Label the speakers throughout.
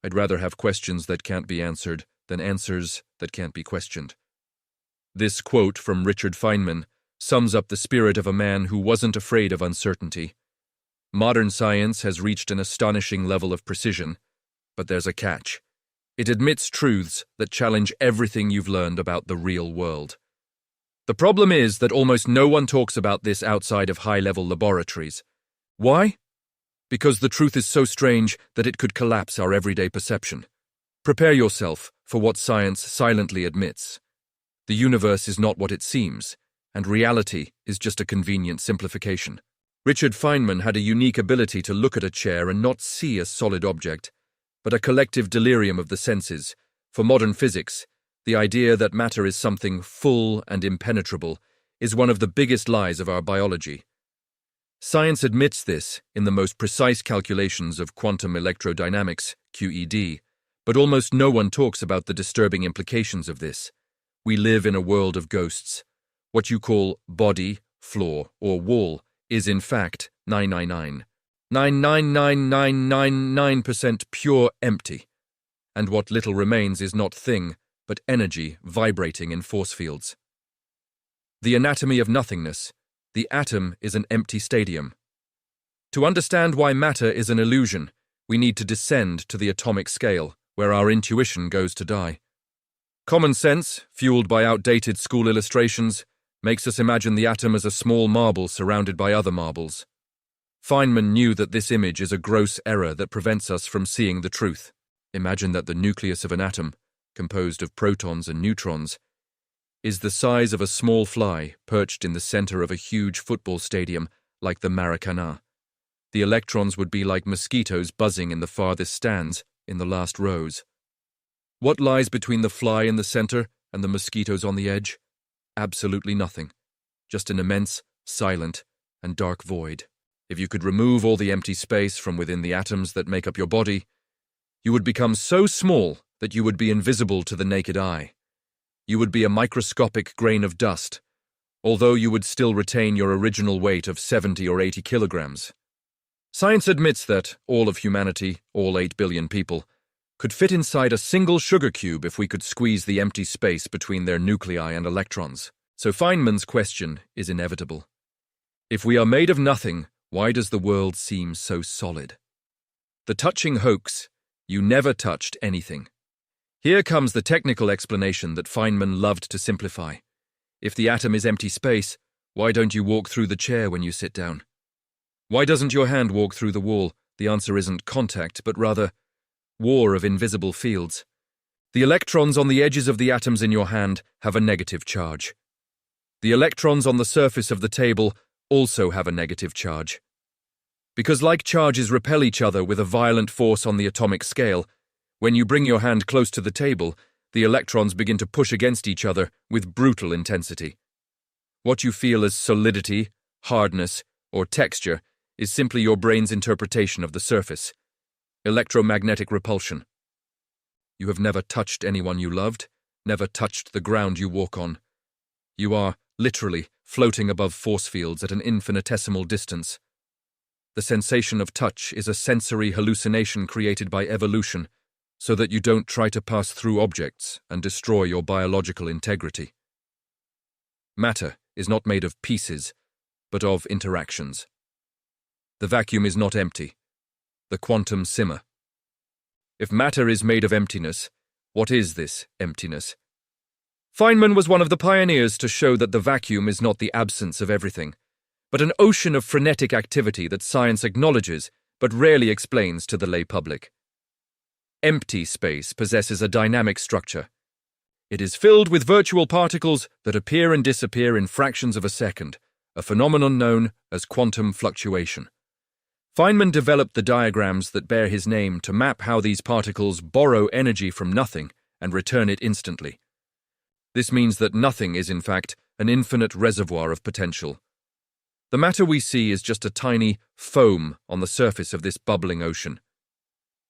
Speaker 1: I'd rather have questions that can't be answered than answers that can't be questioned. This quote from Richard Feynman sums up the spirit of a man who wasn't afraid of uncertainty. Modern science has reached an astonishing level of precision, but there's a catch. It admits truths that challenge everything you've learned about the real world. The problem is that almost no one talks about this outside of high-level laboratories. Why? Because the truth is so strange that it could collapse our everyday perception. Prepare yourself for what science silently admits. The universe is not what it seems, and reality is just a convenient simplification. Richard Feynman had a unique ability to look at a chair and not see a solid object, but a collective delirium of the senses. For modern physics, the idea that matter is something full and impenetrable is one of the biggest lies of our biology. Science admits this in the most precise calculations of quantum electrodynamics, QED, but almost no one talks about the disturbing implications of this. We live in a world of ghosts. What you call body, floor, or wall is in fact 999.99999% pure empty. And what little remains is not thing, but energy vibrating in force fields. The anatomy of nothingness. The atom is an empty stadium. To understand why matter is an illusion, we need to descend to the atomic scale, where our intuition goes to die. Common sense, fueled by outdated school illustrations, makes us imagine the atom as a small marble surrounded by other marbles. Feynman knew that this image is a gross error that prevents us from seeing the truth. Imagine that the nucleus of an atom, composed of protons and neutrons, is the size of a small fly perched in the center of a huge football stadium like the Maracanã. The electrons would be like mosquitoes buzzing in the farthest stands, in the last rows. What lies between the fly in the center and the mosquitoes on the edge? Absolutely nothing. Just an immense, silent, and dark void. If you could remove all the empty space from within the atoms that make up your body, you would become so small that you would be invisible to the naked eye. You would be a microscopic grain of dust, although you would still retain your original weight of 70 or 80 kilograms. Science admits that all of humanity, all 8 billion people, could fit inside a single sugar cube if we could squeeze the empty space between their nuclei and electrons. So Feynman's question is inevitable. If we are made of nothing, why does the world seem so solid? The touching hoax: you never touched anything. Here comes the technical explanation that Feynman loved to simplify. If the atom is empty space, why don't you walk through the chair when you sit down? Why doesn't your hand walk through the wall? The answer isn't contact, but rather war of invisible fields. The electrons on the edges of the atoms in your hand have a negative charge. The electrons on the surface of the table also have a negative charge. Because like charges repel each other with a violent force on the atomic scale, when you bring your hand close to the table, the electrons begin to push against each other with brutal intensity. What you feel as solidity, hardness, or texture is simply your brain's interpretation of the surface. Electromagnetic repulsion. You have never touched anyone you loved, never touched the ground you walk on. You are, literally, floating above force fields at an infinitesimal distance. The sensation of touch is a sensory hallucination created by evolution, so that you don't try to pass through objects and destroy your biological integrity. Matter is not made of pieces, but of interactions. The vacuum is not empty. The quantum simmer. If matter is made of emptiness, what is this emptiness? Feynman was one of the pioneers to show that the vacuum is not the absence of everything, but an ocean of frenetic activity that science acknowledges but rarely explains to the lay public. Empty space possesses a dynamic structure. It is filled with virtual particles that appear and disappear in fractions of a second, a phenomenon known as quantum fluctuation. Feynman developed the diagrams that bear his name to map how these particles borrow energy from nothing and return it instantly. This means that nothing is, in fact, an infinite reservoir of potential. The matter we see is just a tiny foam on the surface of this bubbling ocean.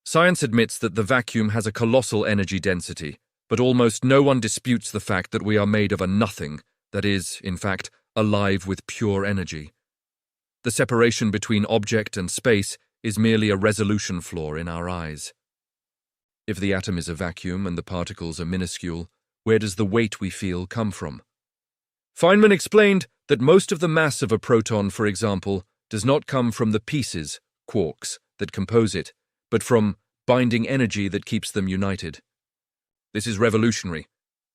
Speaker 1: Science admits that the vacuum has a colossal energy density, but almost no one disputes the fact that we are made of a nothing that is, in fact, alive with pure energy. The separation between object and space is merely a resolution flaw in our eyes. If the atom is a vacuum and the particles are minuscule, where does the weight we feel come from? Feynman explained that most of the mass of a proton, for example, does not come from the pieces, quarks, that compose it, but from binding energy that keeps them united. This is revolutionary.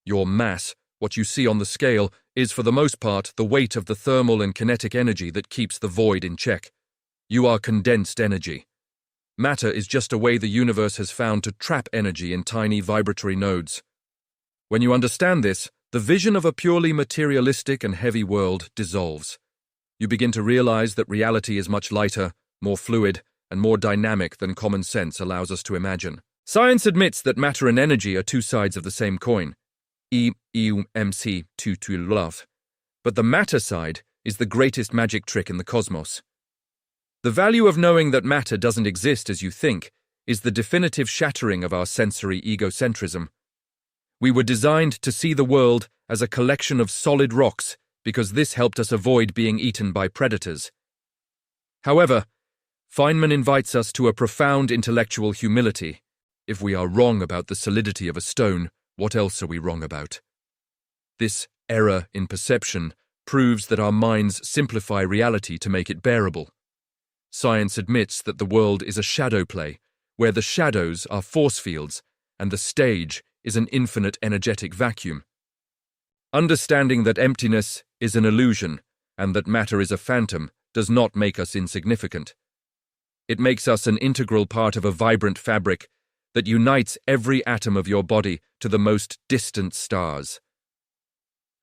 Speaker 1: Your mass, what you see on the scale, is for the most part the weight of the thermal and kinetic energy that keeps the void in check. You are condensed energy. Matter is just a way the universe has found to trap energy in tiny vibratory nodes. When you understand this, the vision of a purely materialistic and heavy world dissolves. You begin to realize that reality is much lighter, more fluid, and more dynamic than common sense allows us to imagine. Science admits that matter and energy are two sides of the same coin. EUMC 2 love. But the matter side is the greatest magic trick in the cosmos. The value of knowing that matter doesn't exist as you think is the definitive shattering of our sensory egocentrism. We were designed to see the world as a collection of solid rocks because this helped us avoid being eaten by predators. However, Feynman invites us to a profound intellectual humility. If we are wrong about the solidity of a stone, what else are we wrong about? This error in perception proves that our minds simplify reality to make it bearable. Science admits that the world is a shadow play, where the shadows are force fields and the stage is an infinite energetic vacuum. Understanding that emptiness is an illusion and that matter is a phantom does not make us insignificant. It makes us an integral part of a vibrant fabric that unites every atom of your body to the most distant stars.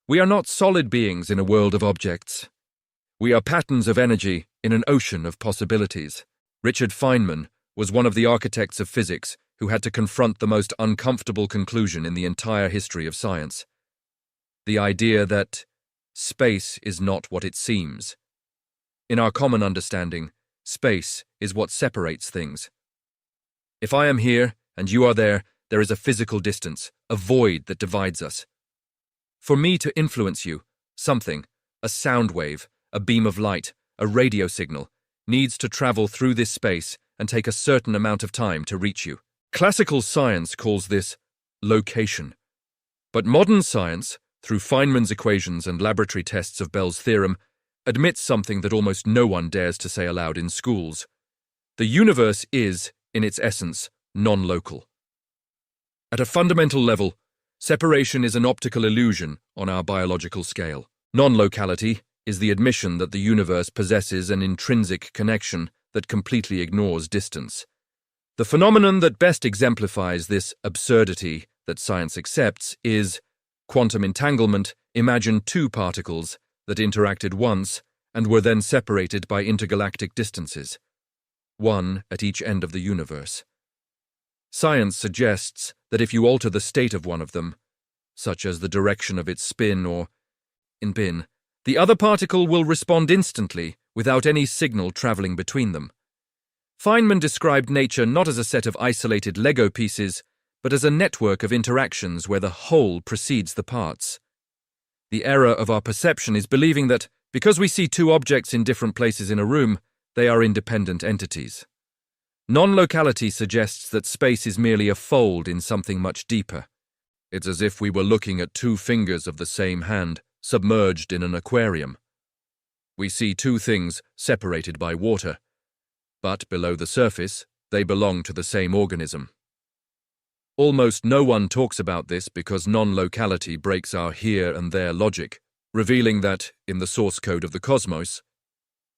Speaker 1: We are not solid beings in a world of objects. We are patterns of energy in an ocean of possibilities. Richard Feynman was one of the architects of physics who had to confront the most uncomfortable conclusion in the entire history of science. The idea that space is not what it seems. In our common understanding, space is what separates things. If I am here and you are there, there is a physical distance, a void that divides us. For me to influence you, something, a sound wave, a beam of light, a radio signal, needs to travel through this space and take a certain amount of time to reach you. Classical science calls this location. But modern science, through Feynman's equations and laboratory tests of Bell's theorem, admits something that almost no one dares to say aloud in schools. The universe is, in its essence, non-local. At a fundamental level, separation is an optical illusion on our biological scale. Non-locality is the admission that the universe possesses an intrinsic connection that completely ignores distance. The phenomenon that best exemplifies this absurdity that science accepts is quantum entanglement. Imagine two particles that interacted once and were then separated by intergalactic distances, one at each end of the universe. Science suggests that if you alter the state of one of them, such as the direction of its spin or bin, the other particle will respond instantly without any signal traveling between them. Feynman described nature not as a set of isolated Lego pieces, but as a network of interactions where the whole precedes the parts. The error of our perception is believing that, because we see two objects in different places in a room, they are independent entities. Non-locality suggests that space is merely a fold in something much deeper. It's as if we were looking at two fingers of the same hand, submerged in an aquarium. We see two things separated by water, but below the surface, they belong to the same organism. Almost no one talks about this because non-locality breaks our here and there logic, revealing that, in the source code of the cosmos,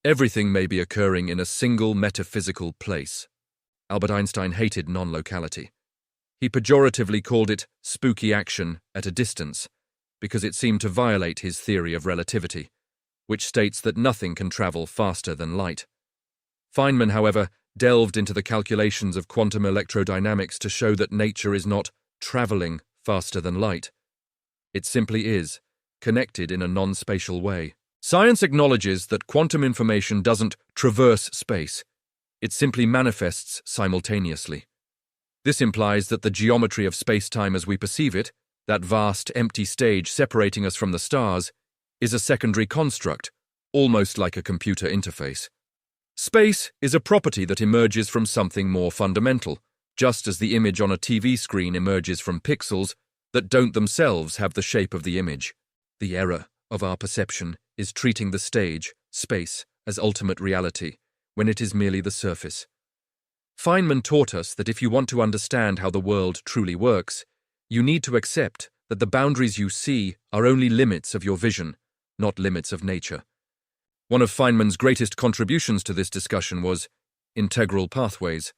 Speaker 1: everything may be occurring in a single metaphysical place. Albert Einstein hated non-locality. He pejoratively called it spooky action at a distance, because it seemed to violate his theory of relativity, which states that nothing can travel faster than light. Feynman, however, delved into the calculations of quantum electrodynamics to show that nature is not traveling faster than light. It simply is, connected in a non-spatial way. Science acknowledges that quantum information doesn't traverse space. It simply manifests simultaneously. This implies that the geometry of space-time as we perceive it, that vast, empty stage separating us from the stars, is a secondary construct, almost like a computer interface. Space is a property that emerges from something more fundamental, just as the image on a TV screen emerges from pixels that don't themselves have the shape of the image. The error of our perception is treating the stage, space, as ultimate reality, when it is merely the surface. Feynman taught us that if you want to understand how the world truly works, you need to accept that the boundaries you see are only limits of your vision, not limits of nature. One of Feynman's greatest contributions to this discussion was integral pathways.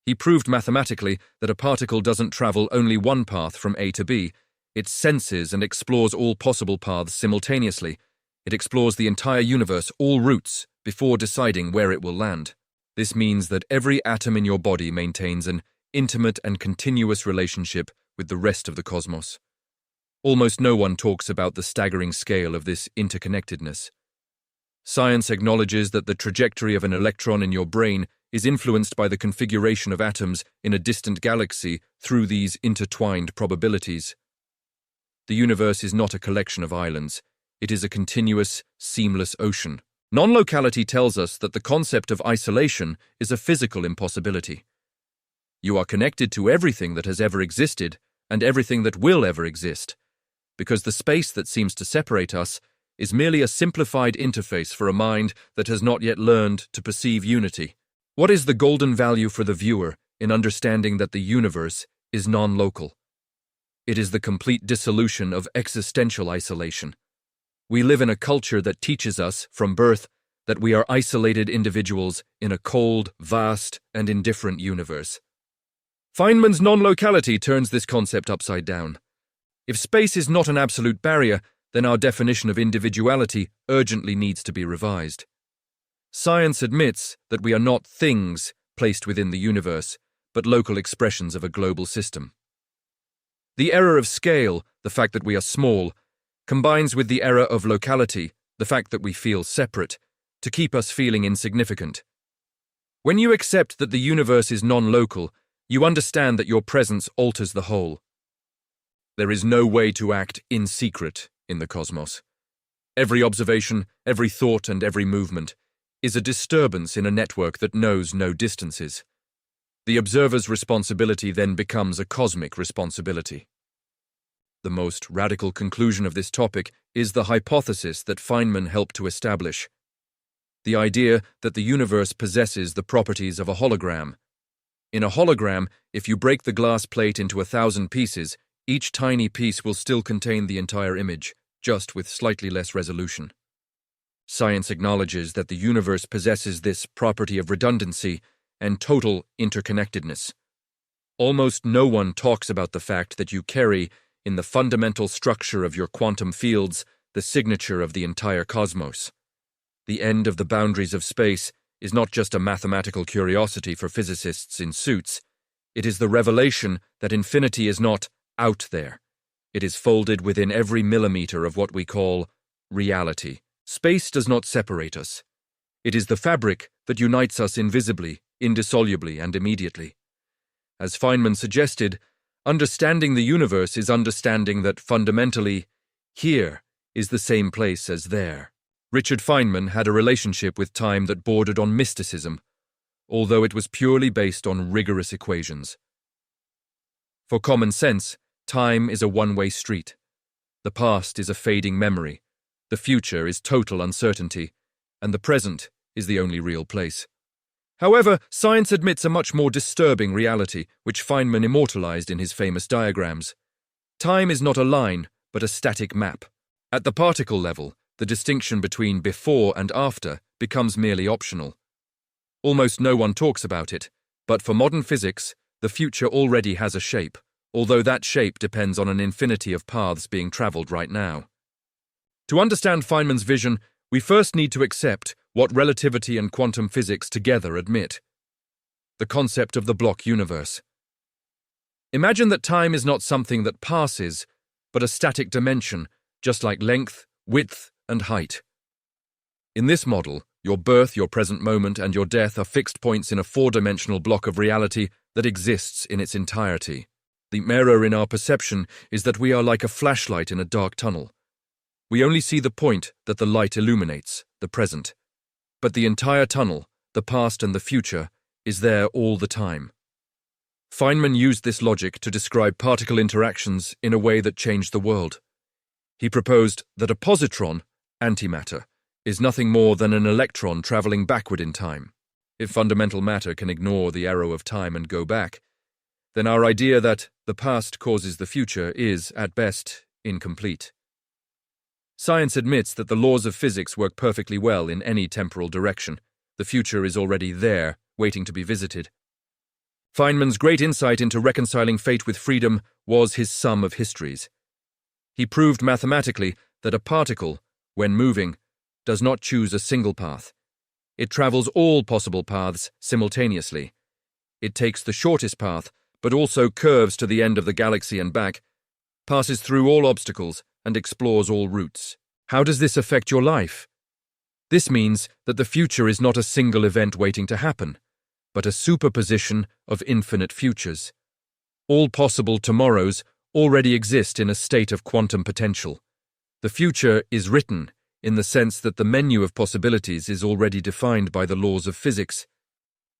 Speaker 1: He proved mathematically that a particle doesn't travel only one path from A to B. It senses and explores all possible paths simultaneously. It explores the entire universe, all routes, before deciding where it will land. This means that every atom in your body maintains an intimate and continuous relationship with the rest of the cosmos. Almost no one talks about the staggering scale of this interconnectedness. Science acknowledges that the trajectory of an electron in your brain is influenced by the configuration of atoms in a distant galaxy through these intertwined probabilities. The universe is not a collection of islands. It is a continuous, seamless ocean. Non-locality tells us that the concept of isolation is a physical impossibility. You are connected to everything that has ever existed and everything that will ever exist, because the space that seems to separate us is merely a simplified interface for a mind that has not yet learned to perceive unity. What is the golden value for the viewer in understanding that the universe is non-local? It is the complete dissolution of existential isolation. We live in a culture that teaches us, from birth, that we are isolated individuals in a cold, vast, and indifferent universe. Feynman's non-locality turns this concept upside down. If space is not an absolute barrier, then our definition of individuality urgently needs to be revised. Science admits that we are not things placed within the universe, but local expressions of a global system. The error of scale, the fact that we are small, combines with the error of locality, the fact that we feel separate, to keep us feeling insignificant. When you accept that the universe is non-local, you understand that your presence alters the whole. There is no way to act in secret in the cosmos. Every observation, every thought, and every movement is a disturbance in a network that knows no distances. The observer's responsibility then becomes a cosmic responsibility. The most radical conclusion of this topic is the hypothesis that Feynman helped to establish. The idea that the universe possesses the properties of a hologram. In a hologram, if you break the glass plate into 1,000 pieces, each tiny piece will still contain the entire image, just with slightly less resolution. Science acknowledges that the universe possesses this property of redundancy and total interconnectedness. Almost no one talks about the fact that you carry, in the fundamental structure of your quantum fields, the signature of the entire cosmos. The end of the boundaries of space is not just a mathematical curiosity for physicists in suits. It is the revelation that infinity is not out there. It is folded within every millimeter of what we call reality. Space does not separate us. It is the fabric that unites us invisibly, indissolubly, and immediately. As Feynman suggested, understanding the universe is understanding that fundamentally, here is the same place as there. Richard Feynman had a relationship with time that bordered on mysticism, although it was purely based on rigorous equations. For common sense, time is a one-way street. The past is a fading memory, the future is total uncertainty, and the present is the only real place. However, science admits a much more disturbing reality, which Feynman immortalized in his famous diagrams. Time is not a line, but a static map. At the particle level, the distinction between before and after becomes merely optional. Almost no one talks about it, but for modern physics, the future already has a shape, although that shape depends on an infinity of paths being traveled right now. To understand Feynman's vision, we first need to accept what relativity and quantum physics together admit: the concept of the block universe. Imagine that time is not something that passes, but a static dimension, just like length, width, and height. In this model, your birth, your present moment, and your death are fixed points in a four-dimensional block of reality that exists in its entirety. The error in our perception is that we are like a flashlight in a dark tunnel. We only see the point that the light illuminates, the present. But the entire tunnel, the past and the future, is there all the time. Feynman used this logic to describe particle interactions in a way that changed the world. He proposed that a positron, antimatter, is nothing more than an electron traveling backward in time. If fundamental matter can ignore the arrow of time and go back, then our idea that the past causes the future is, at best, incomplete. Science admits that the laws of physics work perfectly well in any temporal direction. The future is already there, waiting to be visited. Feynman's great insight into reconciling fate with freedom was his sum of histories. He proved mathematically that a particle, when moving, does not choose a single path. It travels all possible paths simultaneously. It takes the shortest path, but also curves to the end of the galaxy and back, passes through all obstacles, and explores all routes. How does this affect your life? This means that the future is not a single event waiting to happen, but a superposition of infinite futures. All possible tomorrows already exist in a state of quantum potential. The future is written in the sense that the menu of possibilities is already defined by the laws of physics,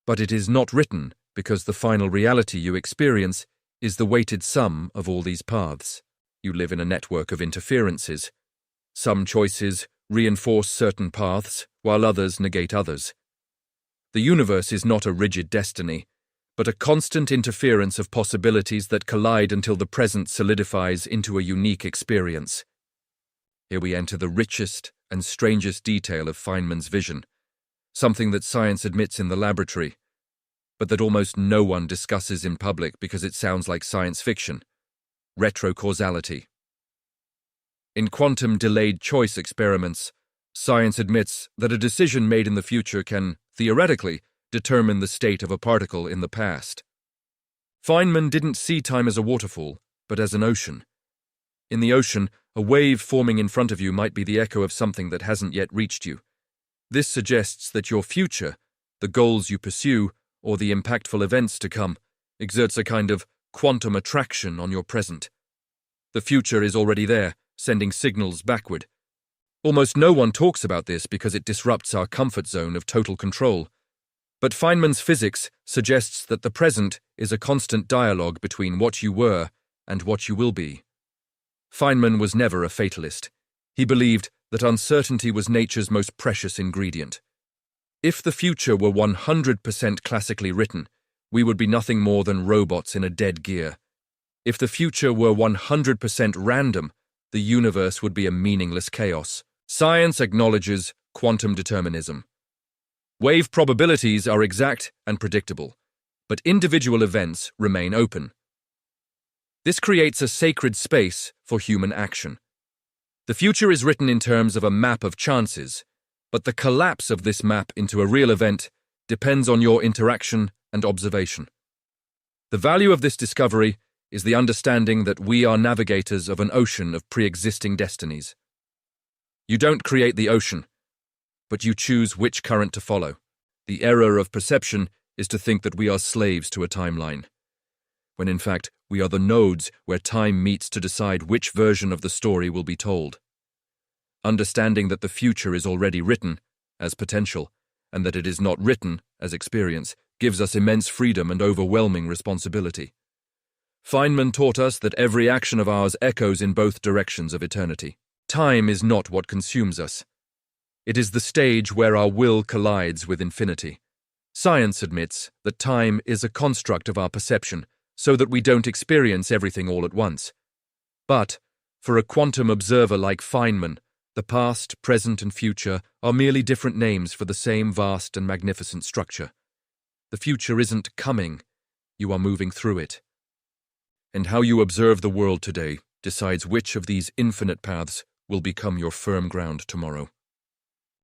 Speaker 1: but it is not written because the final reality you experience is the weighted sum of all these paths. You live in a network of interferences. Some choices reinforce certain paths, while others negate others. The universe is not a rigid destiny, but a constant interference of possibilities that collide until the present solidifies into a unique experience. Here we enter the richest and strangest detail of Feynman's vision, something that science admits in the laboratory, but that almost no one discusses in public because it sounds like science fiction: retrocausality. In quantum delayed choice experiments, science admits that a decision made in the future can, theoretically, determine the state of a particle in the past. Feynman didn't see time as a waterfall, but as an ocean. In the ocean, a wave forming in front of you might be the echo of something that hasn't yet reached you. This suggests that your future, the goals you pursue, or the impactful events to come, exerts a kind of quantum attraction on your present. The future is already there, sending signals backward. Almost no one talks about this because it disrupts our comfort zone of total control. But Feynman's physics suggests that the present is a constant dialogue between what you were and what you will be. Feynman was never a fatalist. He believed that uncertainty was nature's most precious ingredient. If the future were 100% classically written, we would be nothing more than robots in a dead gear. If the future were 100% random, the universe would be a meaningless chaos. Science acknowledges quantum determinism. Wave probabilities are exact and predictable, but individual events remain open. This creates a sacred space for human action. The future is written in terms of a map of chances, but the collapse of this map into a real event depends on your interaction and observation. The value of this discovery is the understanding that we are navigators of an ocean of pre-existing destinies. You don't create the ocean, but you choose which current to follow. The error of perception is to think that we are slaves to a timeline, when in fact we are the nodes where time meets to decide which version of the story will be told. Understanding that the future is already written as potential, and that it is not written as experience, gives us immense freedom and overwhelming responsibility. Feynman taught us that every action of ours echoes in both directions of eternity. Time is not what consumes us. It is the stage where our will collides with infinity. Science admits that time is a construct of our perception, so that we don't experience everything all at once. But, for a quantum observer like Feynman, the past, present, and future are merely different names for the same vast and magnificent structure. The future isn't coming, you are moving through it. And how you observe the world today decides which of these infinite paths will become your firm ground tomorrow.